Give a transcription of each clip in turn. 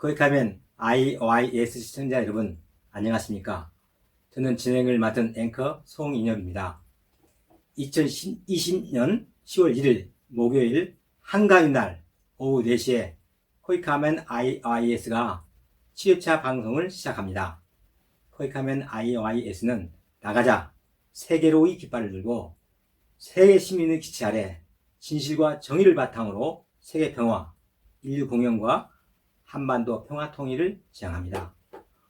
거기가면 IYS 시청자 여러분 안녕하십니까? 저는 진행을 맡은 앵커 송인혁입니다. 2020년 10월 1일 목요일 한가위 날 오후 4시에 코이카멘 IYS가 취업자 방송을 시작합니다. 코이카멘 IYS는 나가자 세계로의 깃발을 들고 세계 시민의 기치 아래 진실과 정의를 바탕으로 세계 평화, 인류 공영과 한반도 평화 통일을 지향합니다.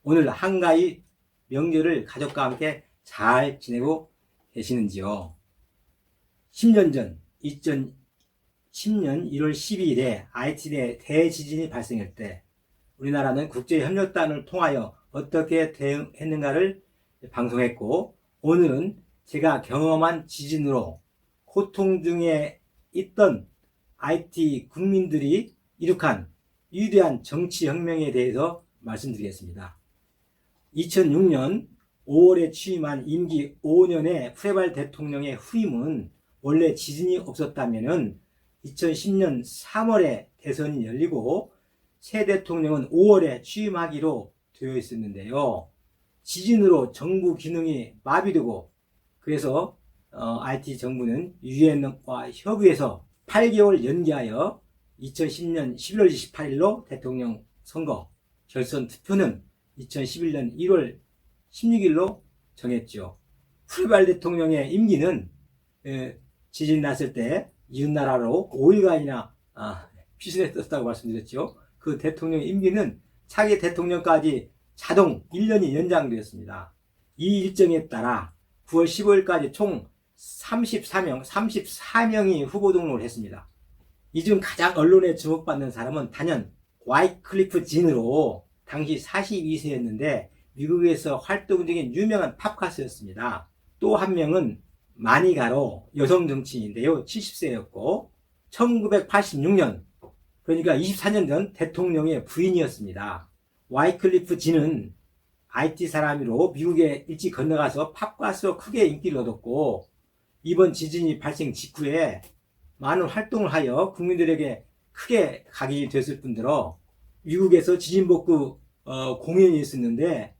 오늘 한가위 명절을 가족과 함께 잘 지내고 계시는지요? 10년 전 2010년 1월 12일에 하이티에 대지진이 발생할 때 우리나라는 국제협력단을 통하여 어떻게 대응했는가를 방송했고, 오늘은 제가 경험한 지진으로 고통 중에 있던 하이티 국민들이 이룩한 위대한 정치혁명에 대해서 말씀드리겠습니다. 2006년 5월에 취임한 임기 5년의 프레발 대통령의 후임은 원래 지진이 없었다면 2010년 3월에 대선이 열리고 새 대통령은 5월에 취임하기로 되어 있었는데요. 지진으로 정부 기능이 마비되고 그래서 IT 정부는 유엔과 협의해서 8개월 연기하여 2010년 11월 28일로 대통령 선거 결선 투표는 2011년 1월 16일로 정했죠. 프레발 대통령의 임기는 지진 났을 때 이웃나라로 5일간이나 피신했었다고 말씀드렸죠. 그 대통령 임기는 차기 대통령까지 자동 1년이 연장되었습니다. 이 일정에 따라 9월 15일까지 총 34명이 후보 등록을 했습니다. 이 중 가장 언론에 주목받는 사람은 단연 와이클리프 진으로 당시 42세였는데 미국에서 활동 중인 유명한 팝가수였습니다. 또 한 명은 마니가로 여성 정치인인데요. 70세였고 1986년 그러니까 24년 전 대통령의 부인이었습니다. 와이클리프 진은 IT 사람으로 미국에 일찍 건너가서 팝가수로 크게 인기를 얻었고 이번 지진이 발생 직후에 많은 활동을 하여 국민들에게 크게 각인이 됐을 뿐더러 미국에서 지진복구 공연이 있었는데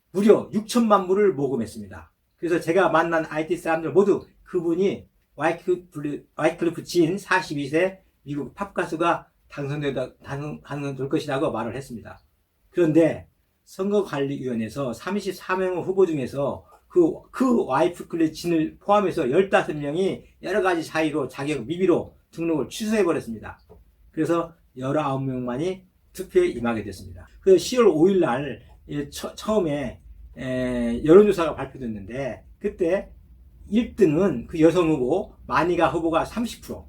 무려 6천만 불을 모금했습니다. 그래서 제가 만난 IT 사람들 모두 그분이 와이클리프 진 42세 미국 팝가수가 당선될 것이라고 말을 했습니다. 그런데 선거관리위원회에서 34명 후보 중에서 그 와이클리프 진을 포함해서 15명이 여러가지 사유로 자격 미비로 등록을 취소해버렸습니다. 그래서 19명만이 투표에 임하게 됐습니다. 그래서 10월 5일 날 처음에 여론조사가 발표됐는데 그때 1등은 그 여성 후보 마니가 후보가 30%,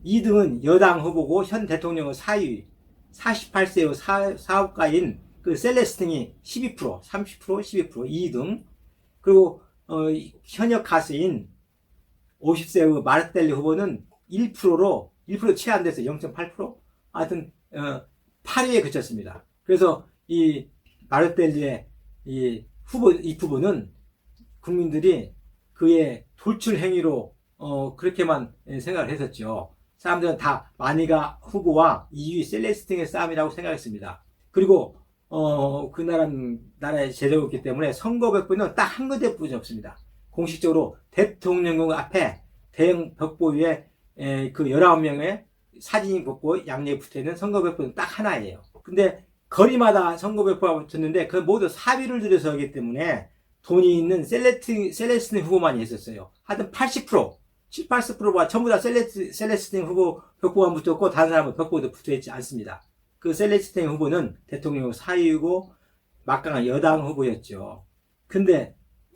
2등은 여당 후보고 현 대통령의 사위 48세의 사업가인 그 셀레스틴이 12%, 30%, 12%, 2등. 그리고 현역 가수인 50세의 마르텔리 후보는 1%로 1% 채 안 됐어요. 0.8%. 하여튼 8위에 그쳤습니다. 그래서 이 마르텔리의 이 후보는 국민들이 그의 돌출 행위로 그렇게만 생각을 했었죠. 사람들은 다 마니가 후보와 2위 셀레스팅의 싸움이라고 생각했습니다. 그리고 그 나라의 제도였기 때문에 선거 벽보는 딱 한 군데뿐이 없습니다. 공식적으로 대통령 앞에 대형 벽보 위에 그 19명의 사진이 붙고 양옆에 붙어있는 선거 벽보는 딱 하나예요. 근데 거리마다 선거 벽보가 붙었는데 그 모두 사비를 들여서 하기 때문에 돈이 있는 셀레스틴 후보만이 있었어요. 하여튼 80%, 7, 80%가 전부 다 셀레스틴 후보 벽보만 붙었고 다른 사람은 벽보도 붙어있지 않습니다. 그 셀레스틴 후보는 대통령 사위이고 막강한 여당 후보였죠. 근데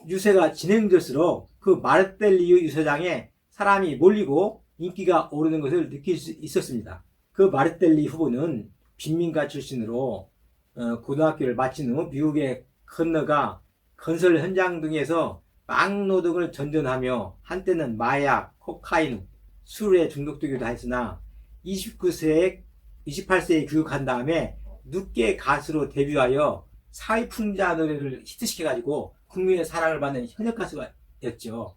유세가 진행될수록 그 마르텔리 유세장에 사람이 몰리고 인기가 오르는 것을 느낄 수 있었습니다. 그 마르텔리 후보는 빈민가 출신으로 고등학교를 마친 후 미국에 건너가 건설 현장 등에서 막노동을 전전하며 한때는 마약, 코카인, 술에 중독되기도 했으나 28세에 귀국한 다음에 늦게 가수로 데뷔하여 사회풍자 노래를 히트시켜가지고 국민의 사랑을 받는 현역 가수였죠.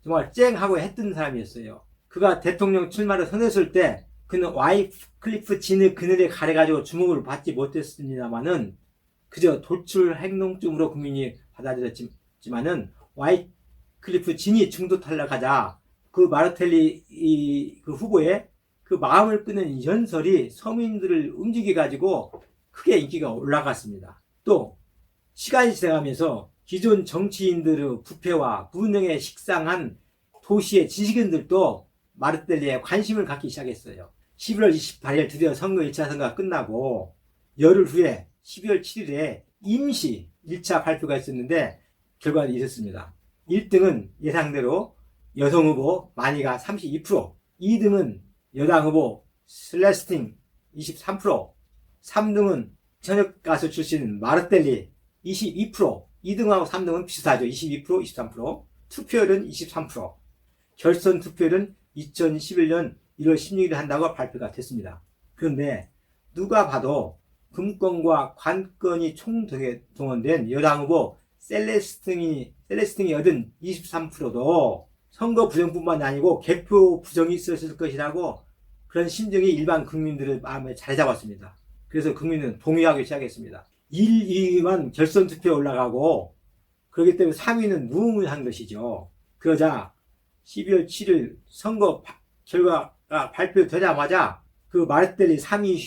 정말 쨍하고 했던 사람이었어요. 그가 대통령 출마를 선했을 때 그는 와이클리프 진의 그늘에 가려가지고 주목을 받지 못했습니다만은 그저 돌출 행동증으로 국민이 받아들였지만은 와이클리프 진이 중도 탈락하자 그 마르텔리 그 후보의 그 마음을 끄는 연설이 서민들을 움직여 가지고 크게 인기가 올라갔습니다. 또 시간이 지나가면서 기존 정치인들의 부패와 무능에 식상한 도시의 지식인들도 마르텔리에 관심을 갖기 시작했어요. 11월 28일 드디어 선거 1차 선거가 끝나고 열흘 후에 12월 7일에 임시 1차 발표가 있었는데 결과는 이렇습니다. 1등은 예상대로 여성 후보 마니가 32%, 2등은 여당 후보 셀레스틴 23%, 3등은 현역 가수 출신 마르텔리 22%, 2등하고 3등은 비슷하죠. 22%, 23%, 투표율은 23%, 결선 투표율은 2011년 1월 16일에 한다고 발표가 됐습니다. 그런데 누가 봐도 금권과 관건이 총동원된 여당 후보 셀레스팅이 얻은 23%도 선거 부정뿐만 아니고 개표 부정이 있었을 것이라고 그런 심정이 일반 국민들의 마음에 자리 잡았습니다. 그래서 국민은 동의하기 시작했습니다. 1, 2위만 결선 투표에 올라가고 그렇기 때문에 3위는 무의미한 것이죠. 그러자 12월 7일 선거 결과가 발표되자마자 그 마르텔리 3위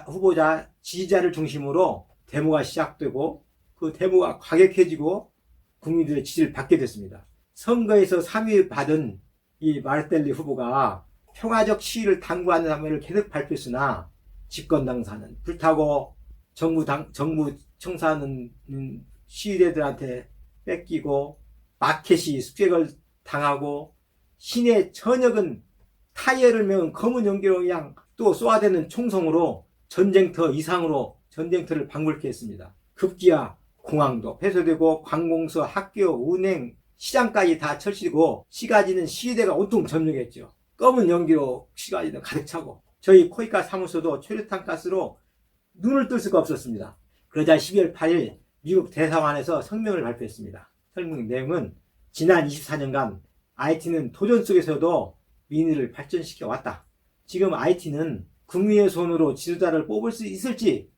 후보자 지지자를 중심으로 데모가 시작되고 그 데모가 과격해지고 국민들의 지지를 받게 됐습니다. 선거에서 3위 받은 이 마르텔리 후보가 평화적 시위를 당부하는 담화를 계속 발표했으나 집권 당사는 불타고 정부 청사는 시위대들한테 뺏기고 마켓이 습격을 당하고 시내 전역은 타이어를 메운 검은 연기로 그냥 또 쏘아대는 총성으로 전쟁터 이상으로 전쟁터를 방불케 했습니다. 급기야 공항도 폐쇄되고 관공서, 학교, 은행, 시장까지 다 철시고 시가지는 시위대가 온통 점령했죠. 검은 연기로 시가지는 가득 차고 저희 코이카 사무소도 최루탄 가스로 눈을 뜰 수가 없었습니다. 그러자 12월 8일 미국 대사관에서 성명을 발표했습니다. 성명 내용은 지난 24년간 IT는 도전 속에서도 민의를 발전시켜 왔다. 지금 IT는 국민의 손으로 지도자를 뽑을 수 있을지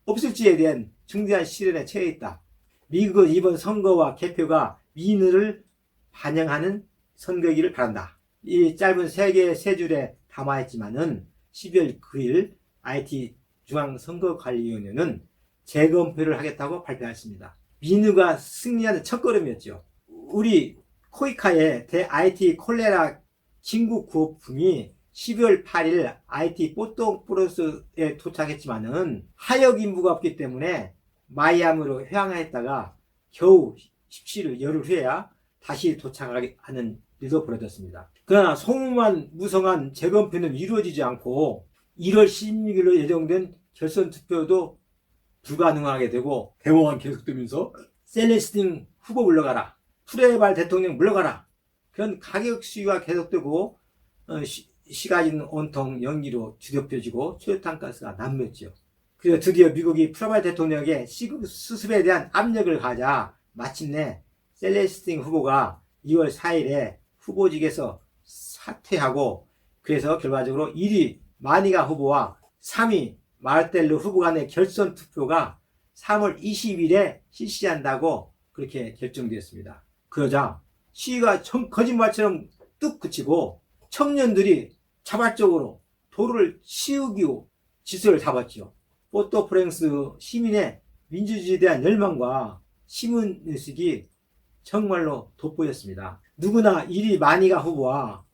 없을지에 대한 중대한 시련에 처해 있다. 미국은 이번 선거와 개표가 민의를 반영하는 선거이기를 바란다. 이 짧은 세 줄에 담아있지만은 12월 9일 IT 중앙선거관리위원회는 재검표를 하겠다고 발표했습니다. 민의가 승리하는 첫걸음이었죠. 우리 코이카의 대IT 콜레라 진국 구호품이 12월 8일 IT 뽀똥프로스에 도착했지만은 하역 인부가 없기 때문에 마이애미로 회항했다가 겨우 17일 열흘 후에야 다시 도착하는 일도 벌어졌습니다. 그러나 소문만 무성한 재검표는 이루어지지 않고 1월 16일로 예정된 결선 투표도 불가능하게 되고 데모가 계속되면서 셀레스틴 후보 물러가라, 프레발 대통령 물러가라, 그런 가격 시위가 계속되고 시가지는 온통 연기로 뒤덮여지고 최루탄가스가 난무했죠. 그래서 드디어 미국이 프레발 대통령에게 시국 수습에 대한 압력을 가자 마침내 셀레스틴 후보가 2월 4일에 후보직에서 사퇴하고 그래서 결과적으로 1위 마니가 후보와 3위 마르텔르 후보 간의 결선 투표가 3월 20일에 실시한다고 그렇게 결정되었습니다. 그러자 시위가 거짓말처럼 뚝 그치고 청년들이 자발적으로 도로를 치우기고 지수를 잡았죠. 포토프랭스 시민의 민주주의에 대한 열망과 시민의식이 정말로 돋보였습니다. 누구나 1위 마니가 후보와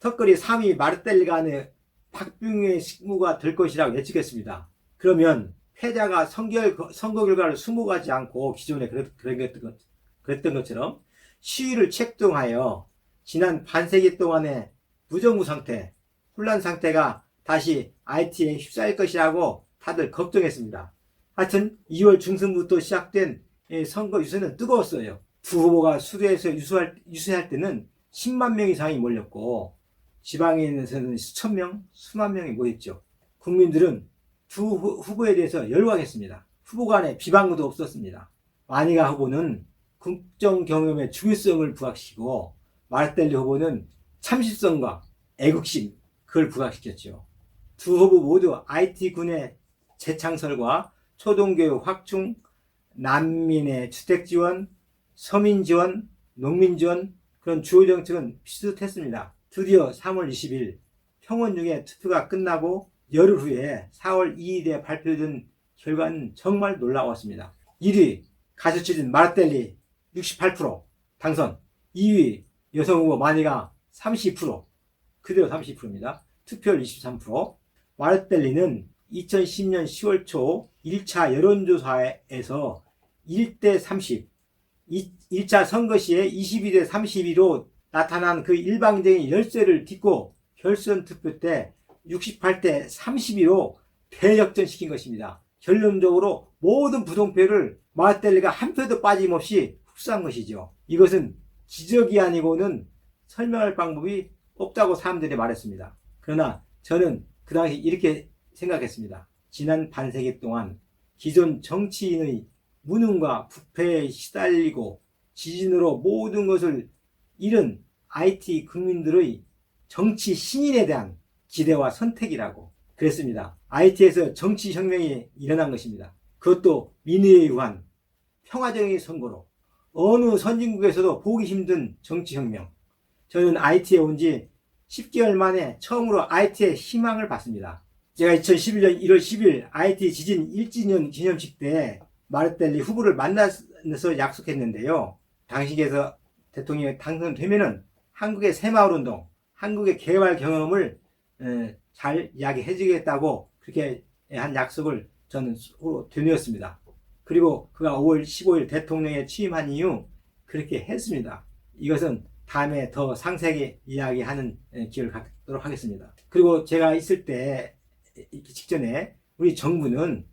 턱걸이 3위 마르텔리 간의 박빙의 승부가 될 것이라고 예측했습니다. 그러면 패자가 선거 결과를 수모하지 않고 기존에 그랬던 것처럼 시위를 책동하여 지난 반세기 동안의 무정부 상태, 혼란 상태가 다시 IT에 휩싸일 것이라고 다들 걱정했습니다. 하여튼 2월 중순부터 시작된 선거 유세는 뜨거웠어요. 두 후보가 수도에서 유세할 때는 10만 명 이상이 몰렸고 지방에서는 수천 명, 수만 명이 모였죠. 국민들은 두 후보에 대해서 열광했습니다. 후보 간에 비방도 없었습니다. 마니가 후보는 국정 경험의 중요성을 부각시키고 마르텔리 후보는 참신성과 애국심 그걸 부각시켰죠. 두 후보 모두 IT군의 재창설과 초등교육 확충, 난민의 주택 지원, 서민 지원, 농민 지원 그런 주요 정책은 비슷했습니다. 드디어 3월 20일 평원 중에 투표가 끝나고 열흘 후에 4월 2일에 발표된 결과는 정말 놀라웠습니다. 1위 가수치진 마르텔리 68% 당선, 2위 여성 후보 마니가 30%, 그대로 30%입니다. 투표율 23%. 마르텔리는 2010년 10월 초 1차 여론조사에서 1대 30, 1차 선거 시에 22대 32로 나타난 그 일방적인 열세를 딛고 결선 투표 때 68대 32로 대역전시킨 것입니다. 결론적으로 모든 부동표를 마르텔리가 한 표도 빠짐없이 흡수한 것이죠. 이것은 기적이 아니고는 설명할 방법이 없다고 사람들이 말했습니다. 그러나 저는 그 당시 이렇게 생각했습니다. 지난 반세기 동안 기존 정치인의 무능과 부패에 시달리고 지진으로 모든 것을 잃은 IT 국민들의 정치 신인에 대한 기대와 선택이라고 그랬습니다. IT에서 정치혁명이 일어난 것입니다. 그것도 민의에 의한 평화적인 선거로 어느 선진국에서도 보기 힘든 정치혁명. 저는 IT에 온 지 10개월 만에 처음으로 IT의 희망을 봤습니다. 제가 2011년 1월 10일 IT 지진 1주년 기념식 때 마르텔리 후보를 만나서 약속했는데요. 당시에서 대통령이 당선되면은 한국의 새마을운동, 한국의 개발 경험을 잘 이야기해 주겠다고 그렇게 한 약속을 저는 서로 되뇌었습니다. 그리고 그가 5월 15일 대통령에 취임한 이후 그렇게 했습니다. 이것은 다음에 더 상세하게 이야기하는 기회를 갖도록 하겠습니다. 그리고 제가 있을 때 직전에 우리 정부는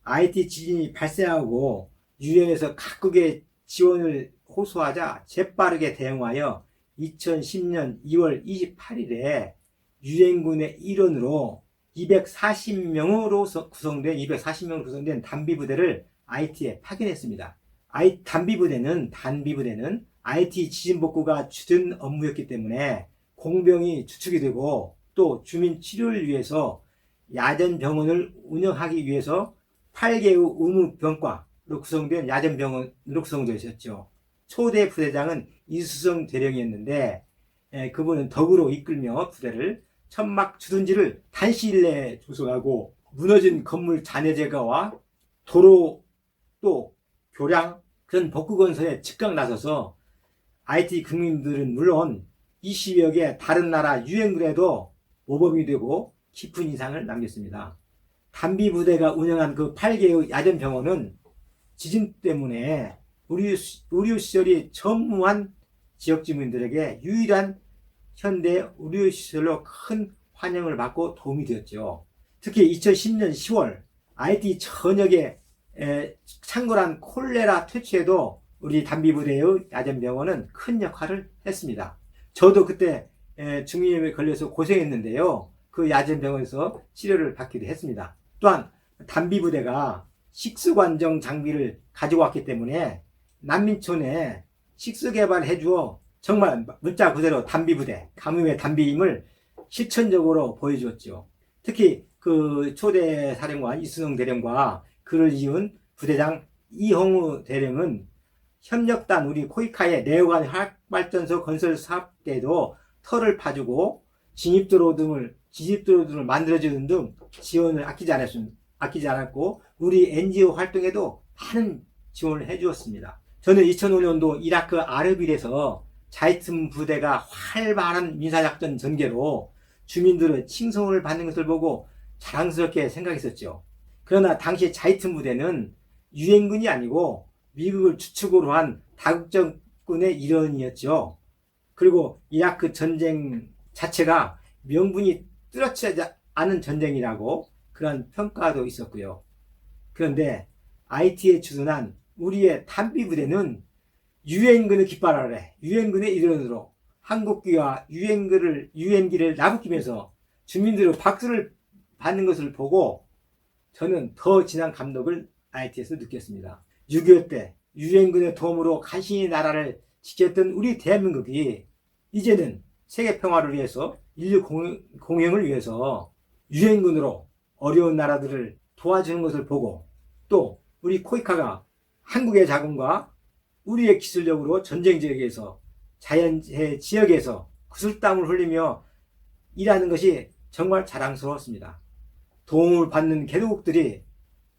IT 지진이 발생하고 유엔에서 각국의 지원을 호소하자 재빠르게 대응하여 2010년 2월 28일에 유엔군의 일원으로 240명으로 구성된 단비부대를 IT에 파견했습니다. 단비부대는 IT 지진복구가 주된 업무였기 때문에 공병이 주축이 되고 또 주민 치료를 위해서 야전병원을 운영하기 위해서 8개의 의무병과로 구성된 야전병원으로 구성되어 있었죠. 초대 부대장은 이수성 대령이었는데 그분은 덕으로 이끌며 부대를 천막 주둔지를 단시일 내에 조성하고 무너진 건물 잔해 제거와 도로 또 교량 그런 복구 건설에 즉각 나서서 IT 국민들은 물론 20여 개 다른 나라 유엔군에도 모범이 되고 깊은 인상을 남겼습니다. 단비부대가 운영한 그 8개의 야전병원은 지진 때문에 의료시설이 전무한 지역주민들에게 유일한 현대 의료시설로 큰 환영을 받고 도움이 되었죠. 특히 2010년 10월 IT 전역에 창궐한 콜레라 퇴치에도 우리 단비부대의 야전병원은 큰 역할을 했습니다. 저도 그때 중이염에 걸려서 고생했는데요. 그 야전병원에서 치료를 받기도 했습니다. 또한 단비부대가 식수관정 장비를 가지고 왔기 때문에 난민촌에 식수 개발해 주어 정말 문자 그대로 단비부대, 가뭄의 단비임을 실천적으로 보여주었죠. 특히 그 초대 사령관 이수성 대령과 그를 이은 부대장 이홍우 대령은 협력단 우리 코이카의 내후관 화학발전소 건설 사업 때에도 터를 파주고 진입도로 등을 만들어주는 등 지원을 아끼지 않았고 우리 NGO 활동에도 많은 지원을 해주었습니다. 저는 2005년도 이라크 아르빌에서 자이튼 부대가 활발한 민사작전 전개로 주민들의 칭송을 받는 것을 보고 자랑스럽게 생각했었죠. 그러나 당시 자이튼 부대는 유엔군이 아니고 미국을 주축으로 한 다국적군의 일원이었죠. 그리고 이라크 전쟁 자체가 명분이 뚜렷하지 않은 전쟁이라고 그런 평가도 있었고요. 그런데 IT에 주둔한 우리의 단비부대는 유엔군의 깃발 아래 유엔군의 일원으로 한국기와 유엔기를 나부끼면서 주민들의 박수를 받는 것을 보고 저는 더 진한 감동을 IT에서 느꼈습니다. 6.25 때 유엔군의 도움으로 간신히 나라를 지켰던 우리 대한민국이 이제는 세계 평화를 위해서 인류 공영을 위해서 유엔군으로 어려운 나라들을 도와주는 것을 보고 또 우리 코이카가 한국의 자금과 우리의 기술력으로 전쟁 지역에서 자연재해 지역에서 구슬땀을 흘리며 일하는 것이 정말 자랑스러웠습니다. 도움을 받는 개도국들이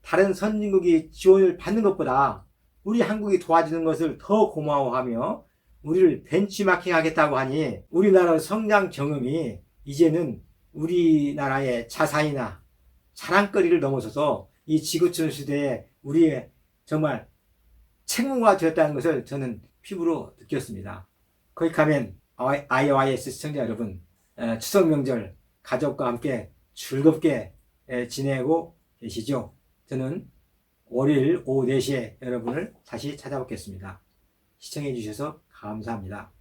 다른 선진국이 지원을 받는 것보다 우리 한국이 도와주는 것을 더 고마워하며 우리를 벤치마킹 하겠다고 하니 우리나라 성장 경험이 이제는 우리나라의 자산이나 자랑거리를 넘어서서 이 지구촌 시대에 우리의 정말 책무가 되었다는 것을 저는 피부로 느꼈습니다. 거기 가면 IOIS 시청자 여러분, 추석 명절 가족과 함께 즐겁게 지내고 계시죠? 저는 월요일 오후 4시에 여러분을 다시 찾아뵙겠습니다. 시청해 주셔서 감사합니다.